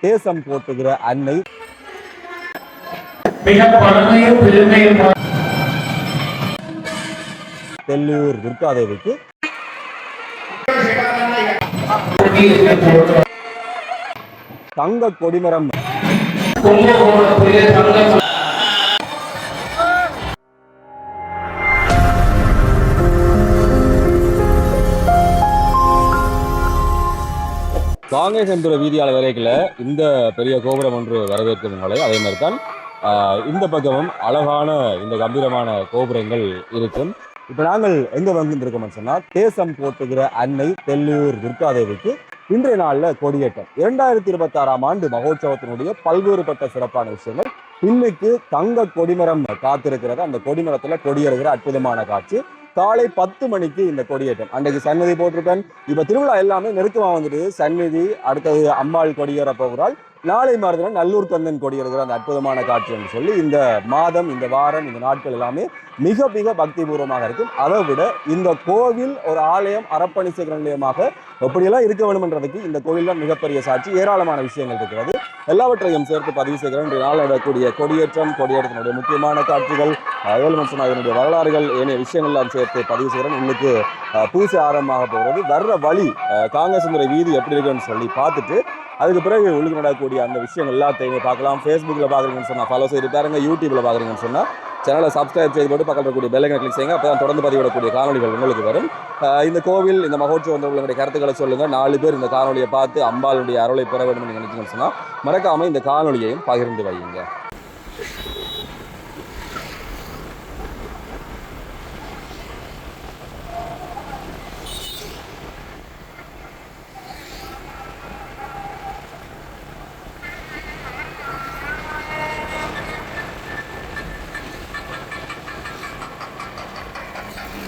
தேசம் போட்டுகிற அன்னை தெல்லூர் துர்காதேவிக்கு தங்க கொடிமரம் காங்கேசன்புர வீதியால் வரைக்கில் இந்த பெரிய கோபுரம் ஒன்று வரவேற்கும் நிலை. அதே மாதிரி தான் இந்த பக்கமும் அழகான இந்த கம்பீரமான கோபுரங்கள் இருக்கும். இப்போ நாங்கள் எங்கே வந்துருக்கோம்னு சொன்னால் தேசம் போட்டுகிற அன்னை தெல்லூர் துர்காதேவிக்கு இன்றைய நாளில் கொடியேற்றம். 2026ஆம் ஆண்டு மகோற்சவத்தினுடைய பல்வேறுபட்ட சிறப்பான விஷயங்கள். இன்னைக்கு தங்க கொடிமரம் காத்திருக்கிறது. அந்த கொடிமரத்தில் கொடியேறுகிற அற்புதமான காட்சி. காலை 10 மணிக்கு இந்த கொடியேற்றம். அன்றைக்கு சன்னதி போட்டிருக்கேன். இப்போ திருவிழா எல்லாமே நெருக்கமாக வந்துட்டு சன்னதி, அடுத்தது அம்பாள் கொடியேற போகிறாள். நாளை மறுதினம் நல்லூர் கந்தன் கொடியேறுகிற அந்த அற்புதமான காட்சி என்று சொல்லி இந்த மாதம், இந்த வாரம், இந்த நாட்கள் எல்லாமே மிக மிக பக்தி பூர்வமாக இருக்கும். அதை விட இந்த கோவில் ஒரு ஆலயம், அறப்பணி சேகர நிலையமாக எப்படியெல்லாம் இருக்க வேண்டும் என்றதுக்கு இந்த கோவிலில் மிகப்பெரிய சாட்சி. ஏராளமான விஷயங்கள் இருக்கிறது. எல்லாவற்றையும் சேர்த்து பதிவு செய்கிறேன். இன்றைய நாள் நடக்கக்கூடிய கொடியேற்றத்தினுடைய முக்கியமான காட்சிகள், ஏழுமன் அதனுடைய வரலாறுகள், ஏனைய விஷயங்கள்லாம் சேர்த்து பதிவு செய்கிறேன். இன்னைக்கு பூசை ஆரம்பமாக போகிறது. வர்ற வழி காங்கேசந்துறை வீதி எப்படி இருக்குன்னு சொல்லி பார்த்துட்டு அதுக்கு பிறகு உள்ளுக்கு நடக்கக்கூடிய அந்த விஷயங்கள் எல்லாத்தையுமே பார்க்கலாம். ஃபேஸ்புக்கில் பார்க்குறீங்கன்னு சொன்னால் ஃபாலோ செய்து பாருங்க. யூடியூப்பில் பார்க்குறீங்கன்னு சொன்னால் சேனலை சப்ஸ்கிரைப் செய்து போட்டு பக்கத்தில் இருக்கக்கூடிய பெல் ஐகானை கிளிக் செய்யுங்க. அப்போ தான் தொடர்ந்து பதிவிடக்கூடிய காணொலிகள் உங்களுக்கு வரும். இந்த கோவில், இந்த மகோற்சவம் உங்களுடைய கருத்துக்களை சொல்லுங்கள். 4 பேர் இந்த காணொலியை பார்த்து அம்பாளுடைய அருளை பெற வேண்டும் என்று நினைச்சீங்கன்னு சொன்னால் மறக்காமல் இந்த காணொலியையும் பகிர்ந்து வையுங்க.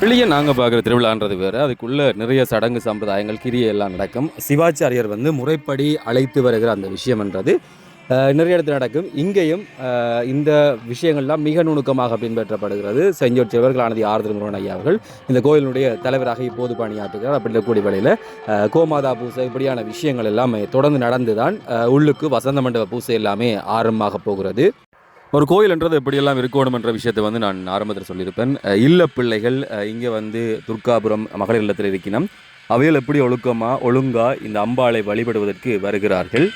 வெளியே நாங்கள் பார்க்குற திருவிழான்றது வேறு. அதுக்குள்ளே நிறைய சடங்கு சம்பிரதாயங்கள், கிரியை எல்லாம் நடக்கும். சிவாச்சாரியர் முறைப்படி அழைத்து வருகிற அந்த விஷயம்ன்றது நிறைய இடத்துல நடக்கும். இங்கேயும் இந்த விஷயங்கள்லாம் மிக நுணுக்கமாக பின்பற்றப்படுகிறது. செஞ்சோர் சிவர்களானது ஆறுதல் முருகன் ஐயா அவர்கள் இந்த கோயிலுடைய தலைவராக இப்போது பணியாற்றுகிறார். அப்படி இருக்கக்கூடிய வேளையில் கோமாதா பூசை இப்படியான விஷயங்கள் எல்லாமே தொடர்ந்து நடந்து தான் உள்ளுக்கு வசந்த மண்டப பூசை எல்லாமே ஆரம்பமாக போகிறது. ஒரு கோயில்ன்றது எப்படியெல்லாம் இருக்கணும் என்ற விஷயத்தை நான் ஆரம்பத்தில் சொல்லியிருப்பேன். இல்ல பிள்ளைகள் இங்கே துர்காபுரம் மகளிர் இல்லத்தில் இருக்கணும். அவைகள் எப்படி ஒழுங்கா இந்த அம்பாளை வழிபடுவதற்கு வருகிறார்கள்.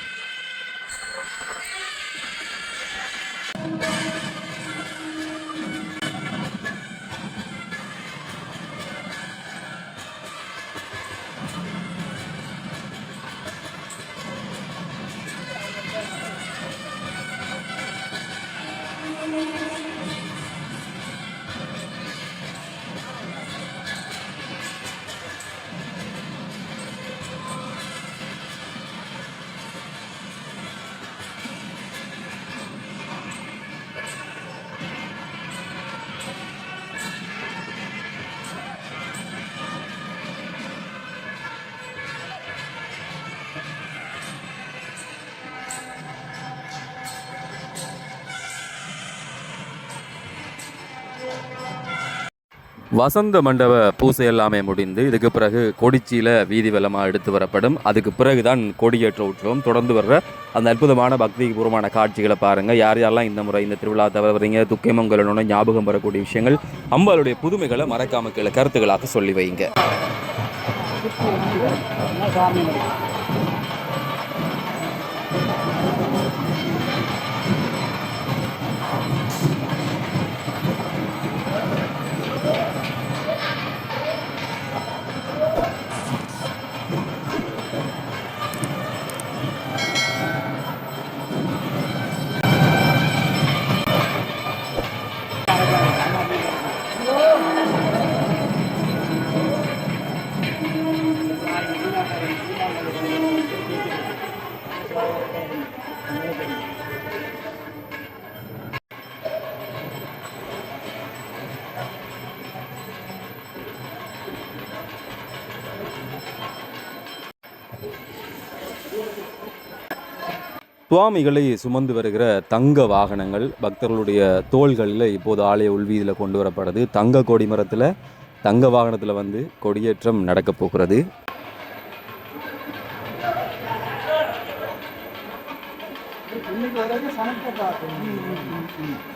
வசந்த மண்டப பூசை எல்லாமே முடிந்து இதுக்கு பிறகு கொடிச்சியில் வீதி வெள்ளமாக எடுத்து வரப்படும். அதுக்கு பிறகு தான் கொடியேற்ற உற்சவம் தொடர்ந்து வர்ற அந்த அற்புதமான பக்தி பூர்வமான காட்சிகளை பாருங்கள். யார் யாரெல்லாம் இந்த முறை இந்த திருவிழா தவறுறீங்க, துக்கைமங்கலனோட ஞாபகம் வரக்கூடிய விஷயங்கள், அம்பாளுடைய புதுமைகளை மறக்காம கீழே கருத்துக்களாக சொல்லி வைங்க. சுவாமிகளை சுமந்து வருகிற தங்க வாகனங்கள் பக்தர்களுடைய தோள்களில் இப்போது ஆலய உள்வீதியில் கொண்டு வரப்படுது. தங்க கொடிமரத்தில் தங்க வாகனத்தில் கொடியேற்றம் நடக்கப் போகிறது. இன்னைக்கு வரைக்கும் சமைக்க பார்த்தேன்.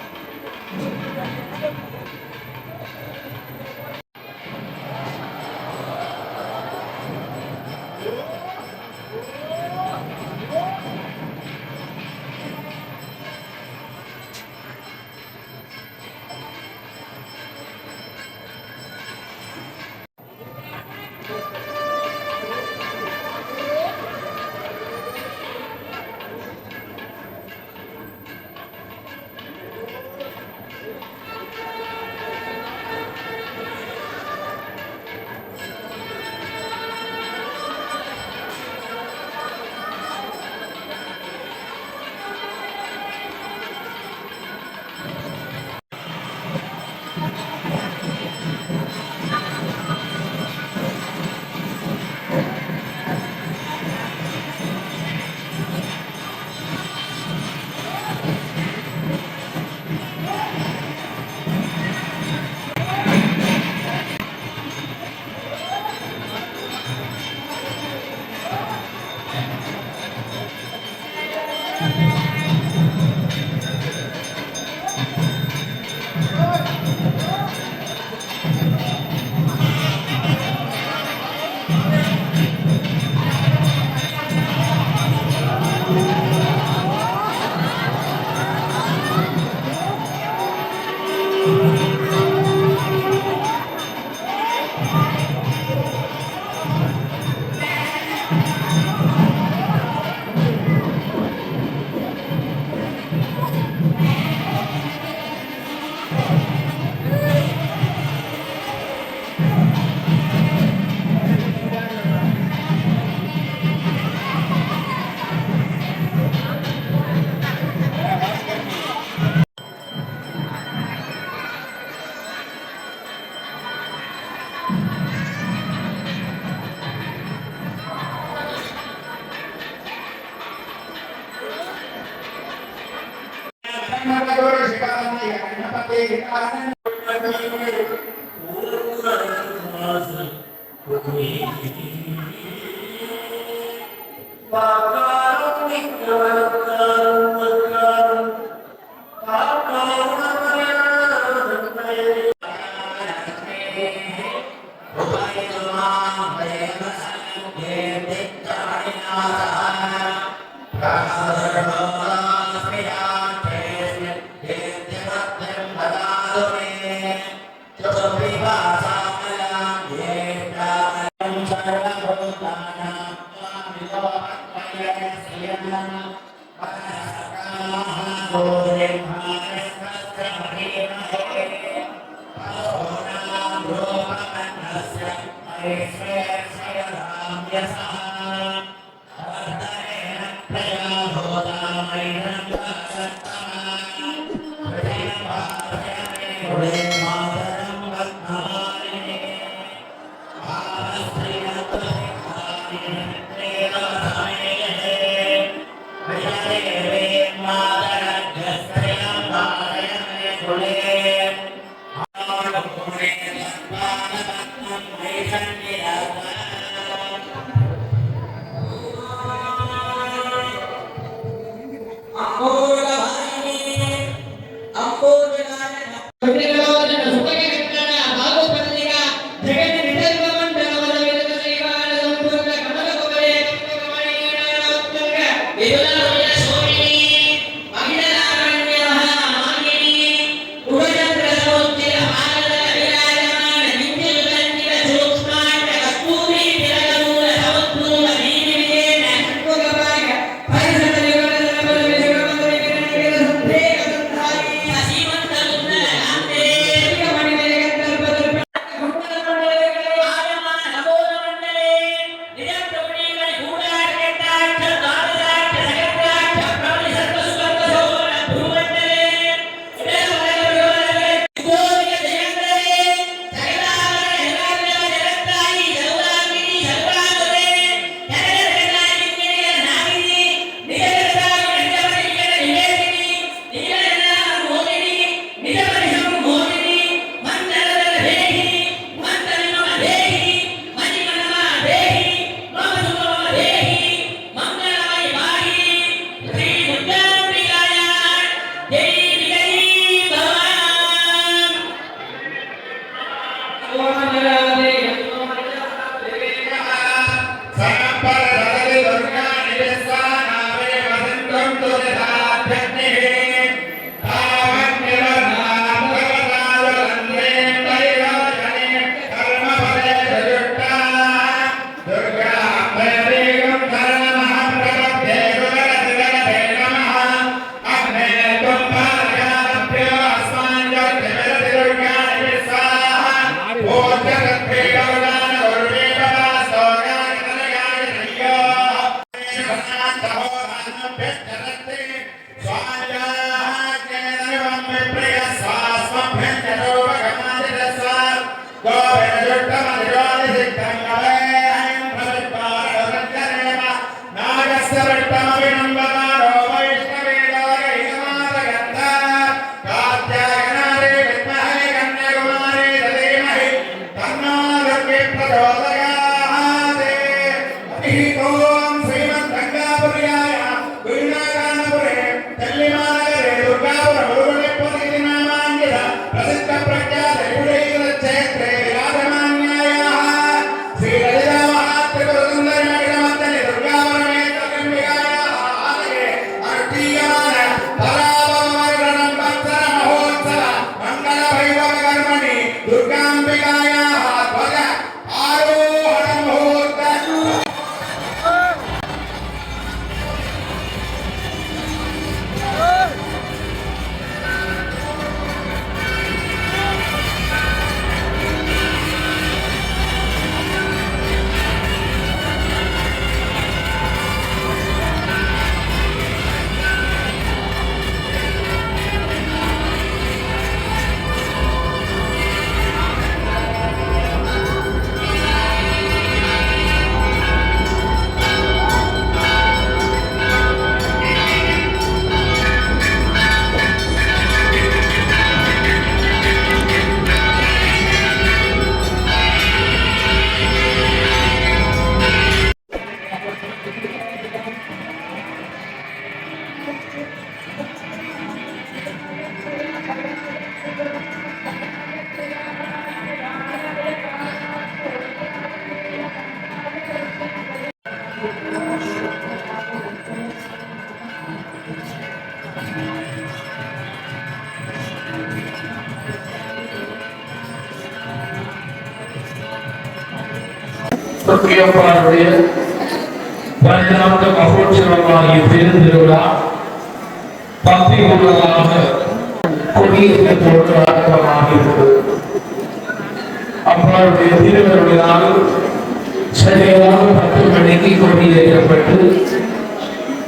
முக்கியமானது பன்னாட்டு மகோற்சவமாகிய பெருந்திருவிழா பக்திபூர்வமாக கொடியேற்றத்தோடு ஆரம்பமாகிறது. அவருடைய திருவிழாவில் சரியாக 10 மணிக்கு கொடியேற்றப்பட்டு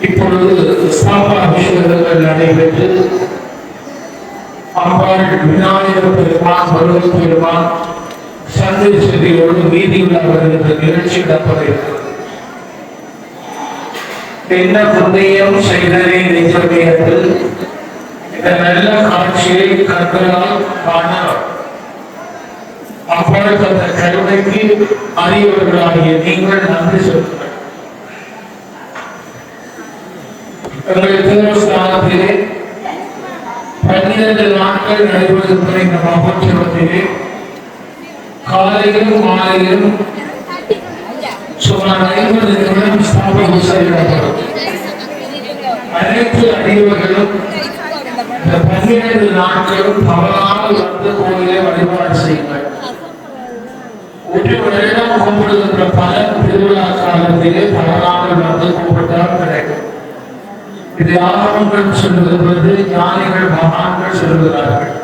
இப்பொழுது ஸ்தாபாபிஷேகங்கள் நடைபெற்று அம்பாள் விநாயகர் பெருமான் முருகன் பெருமான் சந்தேசதியோடு வீதியில் வருகின்ற நிகழ்ச்சி நடப்பது. என்ன புண்ணியம் செய்தனே நிஜமே என்று இந்த நல்ல காட்சியை கண்களால் காண அம்பாள் அந்த கருணைக்கு அறியவர்களாகிய நீங்கள் நன்றி சொல்லுங்கள். எங்கள் தேவஸ்தானத்திலே 12 நாட்கள் நடைபெறுகின்ற இந்த மகோற்சவத்திலே காலையிலும் மாலையிலும் சுமார் 50 நிமிடம் ஸ்தாபனம் செய்யப்படும். அனைத்து அடியவர்களும் இந்த 12 நாட்களும் தவறாமல் வந்து கோயிலை வழிபாடு செய்யுங்கள். ஒரு வருடம் கும்பிடுகின்ற பலன் திருவிழா காலத்திலே தவறாமல் வந்து கும்பிட்டால் கிடைக்கும். இது ஆகமங்கள் சொல்லுகிறது, ஞானிகள் மகான்கள் சொல்லுகிறார்கள்.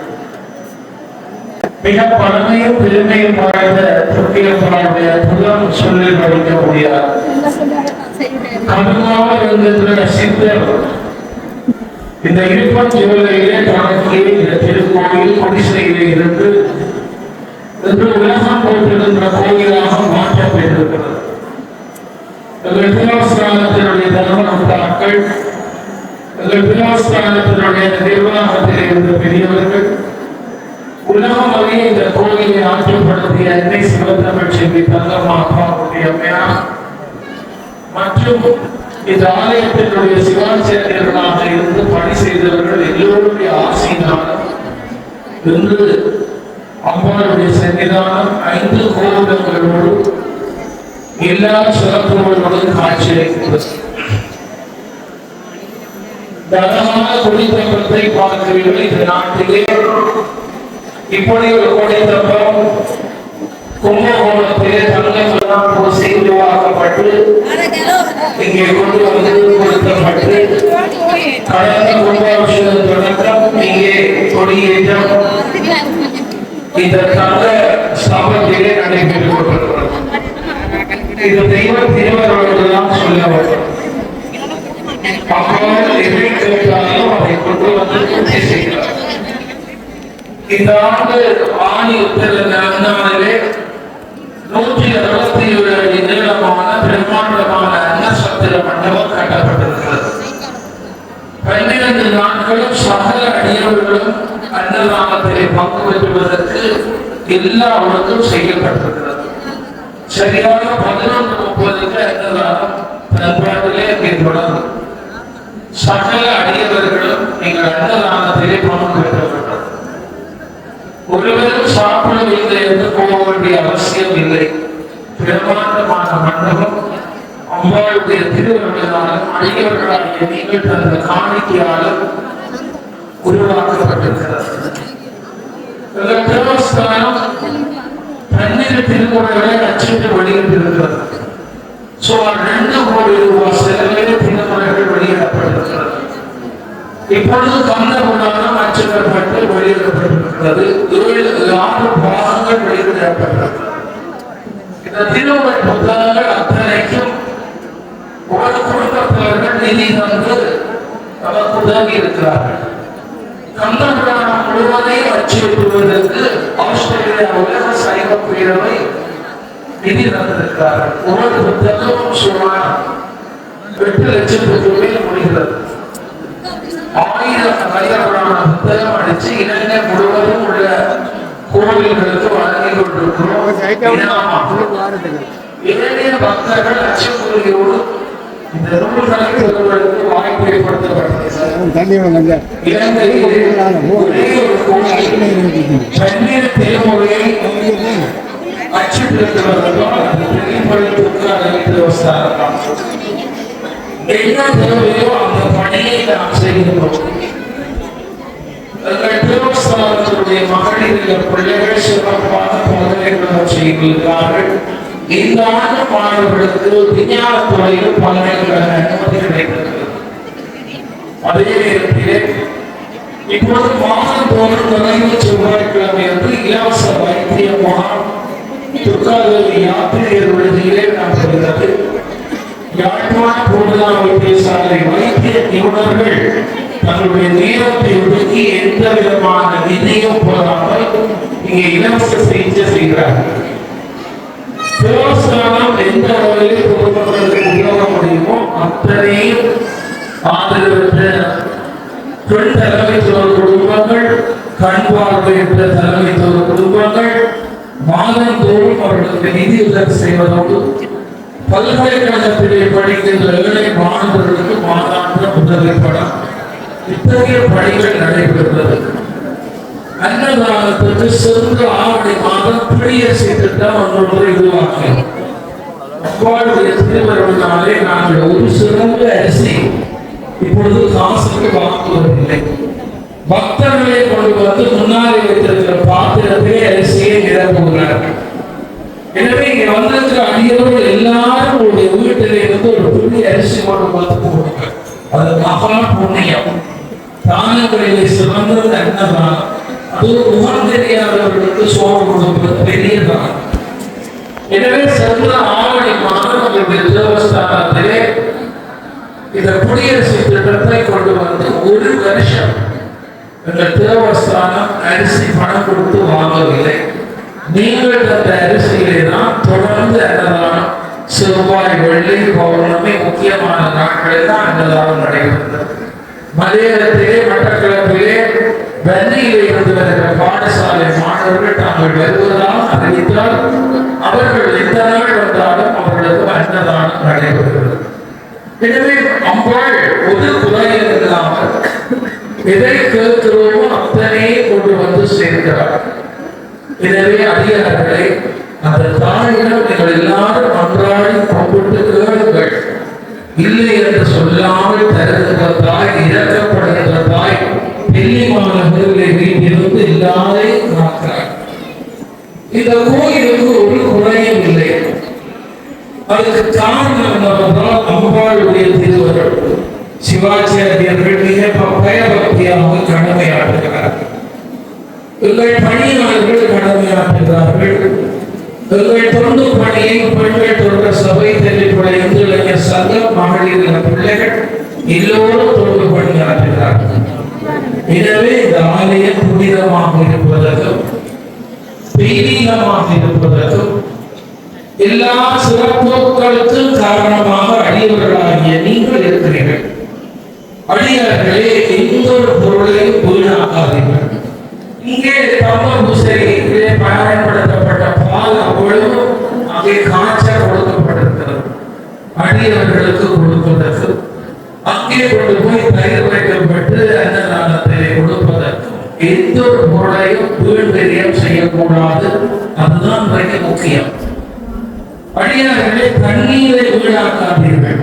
மிக பழமையும் பெருமையும் வாய்ந்த துர்க்கியப்பனுடைய புலம் சொல்லி படிக்க முடியாது. கடுமையாக இருந்திருக்கிற சித்தர் இந்த இருப்பஞ்சுவலையிலே தொடங்கி இந்த திருக்கோயில் குடிசையிலே இருந்து இன்று உலகம் போட்டிருக்கின்ற கோயிலாக மாற்றப்பட்டிருக்கிறது. எங்கள் தேவஸ்தானத்தினுடைய தர்மத்தாக்கள், எங்கள் தேவஸ்தானத்தினுடைய நிர்வாகத்தில் இருந்த பெரியவர்கள், உலகம் வரை இந்த கோயிலை ஆற்றப்படுத்திய அன்னை சிவத்தமிழ் செல்வி தங்கம்மாவுடைய அம்மையார் மற்றும் இந்த ஆலயத்தினுடைய சிவாச்சாரியர்களாக இருந்து பணி செய்தவர்கள் எல்லோருடைய ஆசையினாலும் இன்று அம்பாளுடைய சன்னிதானம் 5 கோபுரங்களோடு எல்லா சிறப்புகளோடு காட்சியளிக்கிறது. தனமான குடித்தம்பத்தை பார்க்கிறீர்கள். இந்த நாட்டிலே இப்படி ஒரு குடித்தம்பம் கும்பகோணத்திலே தங்கமெல்லாம் பூசி உருவாக்கப்பட்டு இங்கே கொண்டு வந்து கொடுக்கப்பட்டு கடந்த கும்பாபிஷேகம் தொடக்கம் இங்கே கொடியேற்றம் இந்த தங்க ஸ்தாபத்திலே நடைபெற்றுக் கொண்டிருக்கிறது. இது தெய்வ திருவருளெல்லாம் சொல்ல வேண்டும். மக்கள் எதை கேட்டாலும் அதை கொண்டு வந்து பூர்த்தி செய்கிறார். இந்த ஆண்டு ஆணி உத்தர நாளிலே 167 அடி நீளமான பிரம்மாண்டமான அன்னசத்திர மண்டபம் கட்டப்பட்டிருக்கிறது. 12 நாட்களும் சகல அடியவர்களும் அன்னதானத்திலே பங்கு பெற்றுவதற்கு எல்லாருக்கும் செய்யப்பட்டிருக்கிறது. சரியாக 11:30 அன்னதானம் பண்பாட்டிலே தொடரும். சகல அடியவர்களும் நீங்கள் அன்னதானத்திலே பங்கு பெற்றவர்கள். ஒருவரும் சாப்பிடவில்லை என்று போக வேண்டிய அவசியம் இல்லை. பிரமாண்டமான மண்டபம் அம்பாளுடைய திருவருளாலும் அடியவர்களாகிய நீங்கள் தந்த காணிக்கையாலும் உருவாக்கப்பட்டிருக்கிறது. தேவஸ்தானம் 12 திருமுறைகளை அச்சிட்டு வெளியிட்டிருக்கிறது. சுமார் 2 கோடி ரூபாய் செலவில் திருமுறைகள் வெளியிடப்பட்டிருக்கிறது. இப்பொழுது கந்த புராணம் அச்சிடப்பட்டு வெளியிடப்பட்டிருக்கிறது. 6 பாகங்கள் வெளியிடப்பட்டிருக்கிறது. இந்த திருமுறை புத்தகங்கள் அத்தனைக்கும் ஒரு குடும்பத்தவர்கள் நிதி தந்து நமக்கு உதவி இருக்கிறார்கள். கந்த புராணம் முழுவதையும் அச்சிடுவதற்கு ஆஸ்திரேலியா உலக சைவ பேரவை நிதி தந்திருக்கிறார்கள். ஒவ்வொரு புத்தகமும் சுமார் 8 லட்சத்துக்கு மேல் முடிகிறது. 1000 கந்தபுராண புத்தகம் அடிச்சு இலங்கை முழுவதும் உள்ள கோவில்களுக்கு வழங்கி கொண்டிருக்கிறோம். ஏழைய பக்தர்கள் அச்சக்குறியோடு இந்த நூல்களை பெறுவதற்கு வாய்ப்பு ஏற்படுத்தப்பட்டது. இலங்கையிலே ஒரே ஒரு கோவில் 12 திருமுறையை அச்சிட்டிருக்கிறவர்கள் தேவஸ்தானம் என்ன தேவையோ அந்த பணியை நாம் செய்கிறோம். தேவஸ்தானத்தினுடைய மகளிர் பிள்ளைகள் சிறப்பான பல்கலைக்கழக செய்கிறார்கள். இந்த ஆண்டு மாணவர்களுக்கு விஞ்ஞான துறையில் பல்கலைக்கழக அனுமதி கிடைக்கிறது. அதே நேரத்திலே இப்போது மாதந்தோறும் நிறைவு செவ்வாய்க்கிழமை என்று இலவச வைத்திய முகாம் துர்காதேவி யாத்திரையர் விடுதியிலே நடைபெறுகிறது. யாழ்ப்பாண போதனா வைத்தியசாலை வைத்திய நிபுணர்கள் தங்களுடைய நேரத்தை ஒதுக்கி எந்த விதமான நிதியும் போடாமல் இங்கே இலவச சிகிச்சை செய்கிறார்கள். தேவஸ்தானம் எந்த வகையில் பொதுமக்களுக்கு உதவ முடியுமோ அத்தனையும் ஆதரவற்ற பெண் தலைமைத்துவ குடும்பங்கள், கண் பார்வையற்ற தலைமைத்துவ குடும்பங்கள் மாதந்தோறும் அவர்களுக்கு நிதி உதவி செய்வதோடு பல்கலைக்கழகத்திலே படிக்கின்ற ஏழை மாணவர்களுக்கு மாதாந்திர உதவி படம் இத்தகைய பணிகள் நடைபெறுகிறது. அன்னதானத்திற்கு சிறந்த ஆவணி மாதம் பிடிஎஸ்சி திட்டம் ஒன்று உருவாக்கி அவ்வாறுடைய திருவருளாலே நாங்கள் ஒரு சிறந்த அரிசி இப்பொழுது காசுக்கு வாங்குவதில்லை. பக்தர்களை கொண்டு வந்து முன்னாடி வைத்திருக்கிற பாத்திரத்திலே அரிசியை நிரப்புகிறார்கள். எனவே இங்க வந்திருக்கிற அடியவர்கள் எல்லாரும் உங்களுடைய வீட்டிலே இருந்து ஒரு புதிய அரிசி கொண்டு வந்து கொடுங்க. அது மகா புண்ணியம். தானங்களிலே சிறந்தது அன்னதானம். அது முகம் தெரியாதவர்களுக்கு சோறு கொடுப்பது பெரிய தானம். எனவே சென்ற ஆவணி மாதம் நம்முடைய தேவஸ்தானத்திலே இந்த குடியரசு திட்டத்தை கொண்டு வந்து ஒரு வருஷம் எங்கள் தேவஸ்தானம் அரிசி பணம் கொடுத்து வாங்கவில்லை. நீங்கள் அந்த அரிசியிலே தான் தொடர்ந்து அன்னதானம் செவ்வாய், வெள்ளி, பௌர்ணமி முக்கியமான நாட்களில் தான் அன்னதானம் நடைபெறுகிறது. மலையாளத்திலே மட்டக்களப்பிலே வன்னியிலே இருந்து வருகிற பாடசாலை மாணவர்கள் தாங்கள் வருவதால் அறிவித்தால் அவர்கள் எந்த நாள் வந்தாலும் அவர்களுக்கு அன்னதானம் நடைபெறுகிறது. எனவே அம்பாள் ஒரு குறையில் இல்லாமல் எதை கேட்கிறோமோ அத்தனையே கொண்டு வந்து சேர்க்கிறார். எனவே அதிகாரிகளை அந்த தாயிடம் நீங்கள் எல்லாரும் அன்றாடி கும்பிட்டு கேளுங்கள். இல்லை என்று சொல்லாமல் தருகிற தாய் இறக்க திருவள்ளுவர் சிவாச்சாரியர்கள் மிக பயபக்தியாக கடமையாற்றுகிறார்கள். எங்கள் பணியாளர்கள் கடமையாற்றுகிறார்கள். எங்கள் தொண்டு பணியை பெண்கள் தொழில் சபை தெளிப்புடைய இந்து இளைஞர் சங்கம் மகளிர் பிள்ளைகள் எல்லோரும் தொண்டு பணியாற்றுகிறார்கள். எனவே இந்த ஆலயம் புனிதமாக இருப்பதற்கும் தெய்வீகமாக இருப்பதற்கும் எல்லா சிறப்புகளுக்கும் காரணமாக அடியவர்களாகிய நீங்கள் இருக்கிறீர்கள். அடியார்களே, எந்த ஒரு பொருளையும் வீணாக்காதீர்கள். இங்கே தம்பர் பூசையிலே பயன்படுத்தப்பட்ட பால் அவ்வளவு அங்கே காய்ச்சல் கொடுக்கப்பட்டிருக்கிறது. அடியவர்களுக்கு கொடுப்பதற்கு அங்கே கொண்டு போய் தயிர் வைக்கப்பட்டு அன்னதானத்தை கொடுப்பதற்கு எந்த ஒரு பொருளையும் வீண் விரயம் செய்யக்கூடாது. அதுதான் மிக முக்கியம். அடியார்களே, தண்ணீரை வீணாக்காதீர்கள்.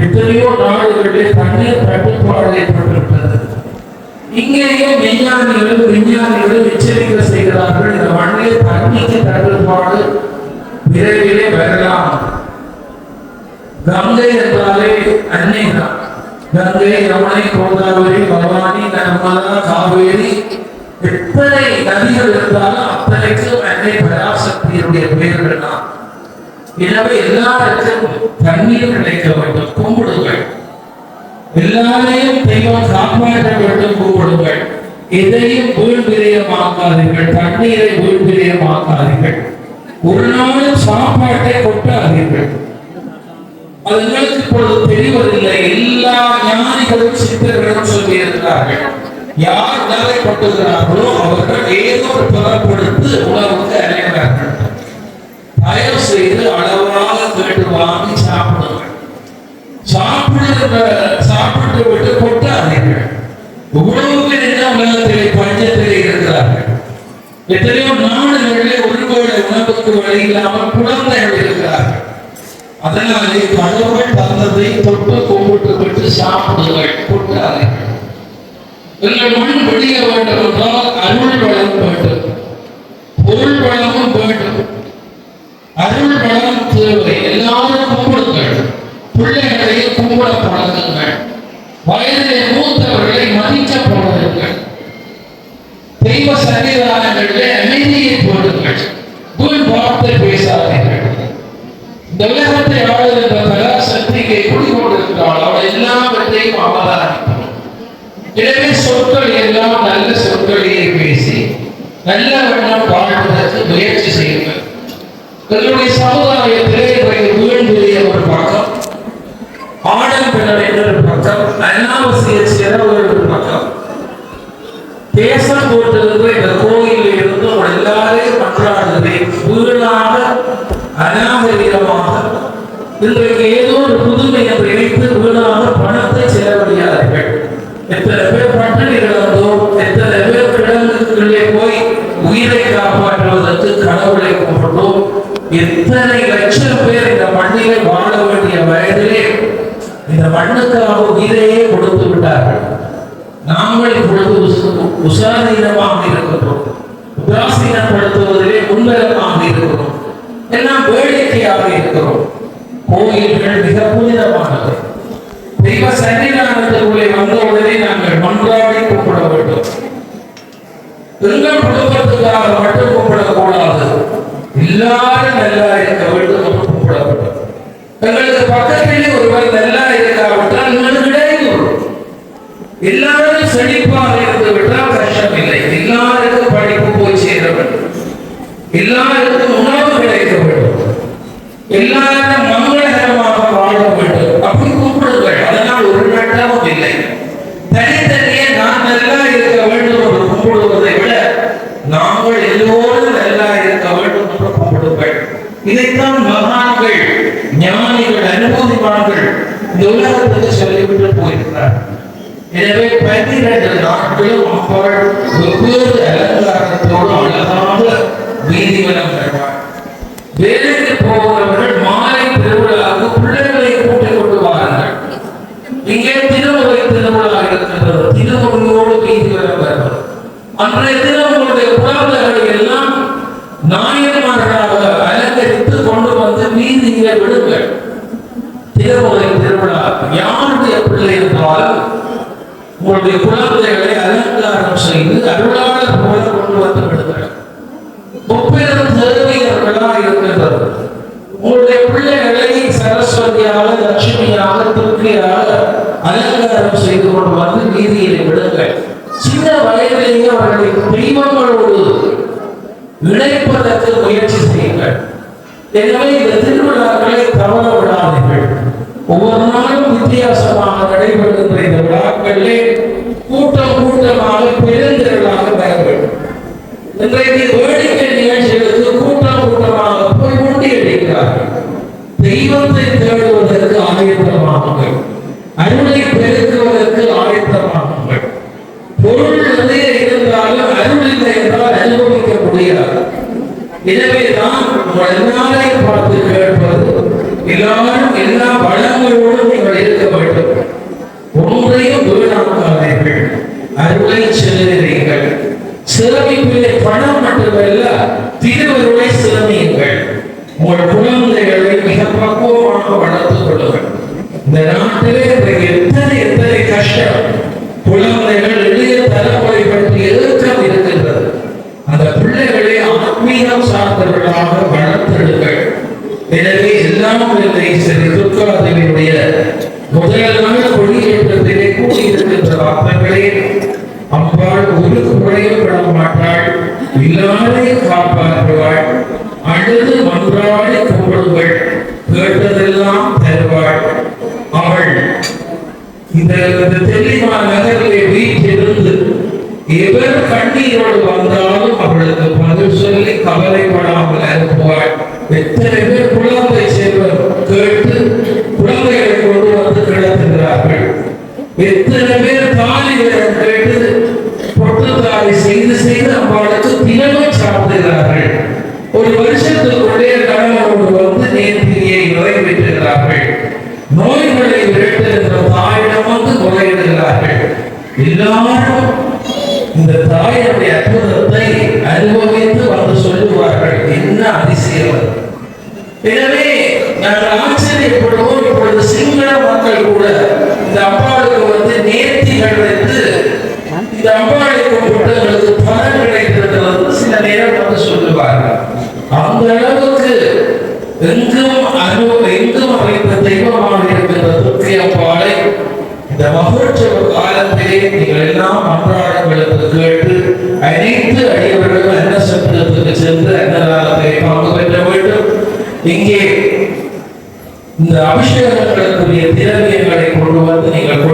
எத்தனையோ நாடுகளிலே தண்ணீர் தட்டுப்பாடு ஏற்பட்டிருக்கிறது. இங்கேயும் விஞ்ஞானிகளும் எச்சரிக்கை செய்கிறார்கள். இந்த மண்ணில் தண்ணீருக்கு தட்டுப்பாடு விரைவிலே வரலாம். கங்கை என்றாலே அன்னை தான். கங்கை, யமுனை, கோதாவரி, பவானி, நர்மதா, காவேரி, எத்தனை நதிகள் இருந்தாலும் அத்தனைக்கும் அன்னை பராசக்தியினுடைய பெயர்கள் தான். எனவே எல்லாருக்கும் தண்ணீர் கிடைக்க வேண்டும், கும்பிடுங்கள். எல்லாரையும் தெய்வம் காப்பாற்ற வேண்டும், கும்பிடுங்கள். எதையும் வீண் விரயமாக்காதீர்கள், தண்ணீரை வீண் விரயமாக்காதீர்கள். ஒரு நாளும் சாப்பாட்டை கொட்டாதீர்கள். அது எங்களுக்கு இப்பொழுது தெரிவதில்லை. எல்லா ஞானிகளும் சித்தர்களும் சொல்லி இருக்கிறார்கள், யார் உணவை கொட்டுகிறார்களோ அவர்கள் ஏதோ ஒரு புறப்படுத்து உணவுக்கு அடைகிறார்கள். தயவு செய்து அளவாக கேட்டு வாங்கி சாப்பிடுங்கள். சாப்பிட்டு விட்டு கொட்டாதீர்கள். உணவுக்கு என்ன உலகத்திலே பஞ்சத்திலே இருக்கிறார்கள். எத்தனையோ நாடுகளிலே ஒருவேளை உணவுக்கு வழி இல்லாமல் குழந்தைகள் இருக்கிறார்கள். அதனாலே கடவுள் தந்ததை தொட்டு கும்பிட்டு விட்டு சாப்பிடுங்கள், கொட்டாதீர்கள். எங்கள் மண் வெளிய வேண்டும் என்றால் அருள் வளம் வேண்டும், பொருள் வளமும் வேண்டும். அருள் வளம் தேவை. எல்லாரும் கும்பிடுங்கள். பிள்ளைகளை கும்பிட பழகுங்கள். வயதிலே மூத்தவர்களை மதிக்க பழகுங்கள். தெய்வ சன்னிதானங்களிலே அமைதியை போடுங்கள். வீண் வார்த்தை பேசாதீர்கள். இந்த உலகத்தை ஆளுகின்ற பராசக்தியை குடிக்கொண்டிருக்கிறாள். அவள் எல்லாவற்றையும் அவதானிப்பாள். எனவே சொற்கள் எல்லாம் நல்ல சொற்களையே பேசி நல்ல வண்ணம் வாழ்வதற்கு முயற்சி செய்யுங்கள். எங்களுடைய சமுதாயத்திலே வீழ்ந்துடைய ஒரு பக்கம், ஆடம்பரம் என்ற பக்கம், அனாவசிய செலவுகள் ஒரு பக்கம், தேசம் போட்டிருக்கிற இந்த கோயிலில் இருந்து எல்லாரையும் மன்றாடுவதை வீணாக அநாகரிகமாக இன்றைக்கு ஏதோ ஒரு புதுமை என்று நினைத்து வீணாக பணத்தை செலவழியாதீர்கள். எத்தனை பேர் பட்டினி கிடந்தோம், எத்தனை பேர் கிடங்குகளே போய் உயிரை காப்பாற்றுவதற்கு கடவுளை கும்பிட்டோம். எத்தனை லட்சம் பேர் இந்த மண்ணிலே வாழ வேண்டிய வயதிலே இந்த மண்ணுக்காக உயிரையே கொடுத்து விட்டார்கள். நாங்கள் இப்பொழுது உசாதீனமாக இருக்கிறோம், உதாசீனப்படுத்துவதிலே முன்னிலமாக இருக்கிறோம், எல்லாம் வேடிக்கையாக இருக்கிறோம். கோயில்கள் மிக புனிதமானது. தெய்வ சன்னிதானத்திற்குள்ளே வந்தவுடனே நாங்கள் மன்றாடி கும்பிட வேண்டும். எங்கள் குடும்பத்துக்காக மட்டும் கும்பிடக்கூடாது, எல்லாரும் நல்லா இருக்க வேண்டும் என்று கும்பிட வேண்டும். எங்களுக்கு பக்கத்திலே ஒருவர் நல்லா இருக்காவிட்டால் எங்களுக்கு இடையூறு. எல்லாரும் செழிப்பாக இருந்து விட்டால் கஷ்டம் இல்லை. எல்லாருக்கும் படிப்பு போய் சேர வேண்டும், எல்லாருக்கும் உணவு கிடைக்க வேண்டும், எல்லாரும் மங்களகரமாக வாழ வேண்டும். அப்படி கூப்பிடுங்கள். அதனால் ஒரு நட்டமும் இல்லை. தனித்தனியே நான் நல்லா இருக்க வேண்டும் என்று கும்பிடுவதை விட நாங்கள் எல்லோரும் நல்லா இருக்க வேண்டும் என்று கும்பிடுங்கள். இதைத்தான் மகான்கள், ஞானிகள், அனுபவிமான்கள் இந்த உலகத்துக்கு சொல்லிவிட்டு போயிருக்கிறார். எனவே 12 நாட்களும் அவள் வெவ்வேறு அலங்காரத்தோடு அழகாக வீதி வலம் வருவார். வேலைக்கு போகிறவர்கள் மாலை திருவிழாவுக்கு பிள்ளைகளை கூட்டிக் கொண்டு வாருங்கள். இங்கே திருமுறை திருவிழா இருக்கிறது. திருமுறையோடு வீதி வலம் வருவது. அன்றைய திருமுறையுடைய குழந்தைகளை எல்லாம் நாயன்மார்களாக அலங்கரித்து கொண்டு வந்து வீதியிலே விடுங்கள். திருமுறை திருவிழா யாருடைய உங்களுடைய குழந்தைகளை அலங்காரம் செய்து அருளாளர் போல கொண்டு வந்து விடுங்கள். முப்பெரும் தேவையர்களாக இருக்கின்றது. உங்களுடைய பிள்ளைகளை சரஸ்வதியாக, லட்சுமியாக, துர்க்கையாக அலங்காரம் செய்து கொண்டு வந்து வீதியில் விடுங்கள். சின்ன வயதிலேயே அவர்களை தெய்வங்களோடு இணைப்பதற்கு முயற்சி செய்யுங்கள். எனவே இந்த திருவிழாக்களை தவற விடாதீர்கள். ஒவ்வொரு நாளும் வித்தியாசமாக நடைபெறுகின்ற இந்த விழாக்களிலே கூட்டம் கூட்டமாக பெருந்திரளாக வர வேண்டும். இன்றைக்கு வேடிக்கை நிகழ்ச்சிகளுக்கு கூட்டம் கூட்டமாக போய் முண்டியடிக்கிறார்கள். தெய்வத்தை தேடுவதற்கு ஆயத்தமாகுங்கள். அருளை பெருக்குவதற்கு ஆயத்தமாகுங்கள். பொருள் நிறைய இருந்தாலும் அருள் இல்லை என்றால் அனுபவிக்க முடியாது. எனவே தான் எல்லாரையும் பார்த்து கேட்பது, எல்லாரும் எல்லா வளங்களோடும் நீங்கள் இருக்க வேண்டும். ஒன்றையும் வீணாக்காதீர்கள். அருளை செலுத்துங்கள். சேமிப்பிலே பணம் மட்டுமல்ல, திருவருளை சேமியுங்கள். உங்கள் குழந்தைகளை மிக பக்குவமாக வளர்த்துக் கொள்ளுங்கள். இந்த நாட்டிலே எத்தனை எத்தனை கஷ்டம், குழந்தைகள் இளைய தலைமுறை பற்றி ஏற்றம் இருக்கின்றது. அந்த பிள்ளைகளை ஆத்மீகம் சார்ந்தவர்களாக வளர்த்தெடுங்கள். எனவே எல்லாம் இல்லை சரி துர்காதேவியுடைய முதல் நாள் கொடியேற்றத்திலே கூடியிருக்கின்ற வார்த்தைகளே, அம்பாள் ஒரு குறையும் விட மாட்டாள், எல்லாரையும் காப்பாற்றுவாள், அழுது மன்றாடி கும்பிடுங்கள், கேட்டதெல்லாம் தருவாள். அவள் இந்த தெளிவா நகரிலே வீட்டிலிருந்து எவர் கண்ணீரோடு வந்தாலும் அவளுக்கு பதில் சொல்லி கவலைப்படாமல் அனுப்புவாள். எத்தனை பேர் குழந்தை செல்வம் கேட்டு குழந்தைகளை கொண்டு வந்து கிடத்துகிறார்கள். எத்தனை பேர் தாலி வேடம் கேட்டு பொட்டு தாலி செய்து செய்து அவளுக்கு தினமும் சாப்பிடுகிறார்கள். ஒரு வருஷத்துக்குள்ளே கணவனோடு வந்து நேர்த்தியை நிறைவேற்றுகிறார்கள். நோய்களை விரட்டுகின்ற தாயிடம் வந்து முறையிடுகிறார்கள். எல்லாரும் இந்த தாயினுடைய அற்புதத்தை அனுபவித்து வந்து சொல்லுவார்கள். என்ன அதிசயம்! எனவே நாங்கள் ஆச்சரியப்படுவோம். இப்பொழுது சிங்கள மக்கள் கூட இந்த அம்பாளுக்கு வந்து நேர்த்திகள் வைத்து இந்த அம்பாளை கும்பிட்டவர்களுக்கு பலன் கிடைத்திருக்கிறது சில நேரம் வந்து சொல்லுவார்கள். அந்த அளவுக்கு எங்கும் அமைந்த தெய்வமாக இருக்கின்ற துர்க்கை அம்பாளை இந்த மகோற்சவ காலத்திலே நீங்கள் எல்லாம் அன்றாடங்களுக்கு கேட்டு அனைத்து அடியவர்களும் அன்ன சத்திரத்துக்கு சென்று அன்னதானத்தை பங்கு பெற்ற வேண்டும். இங்கே இந்த அபிஷேகங்களுக்குரிய திரவியங்களை கொண்டு வந்து நீங்கள்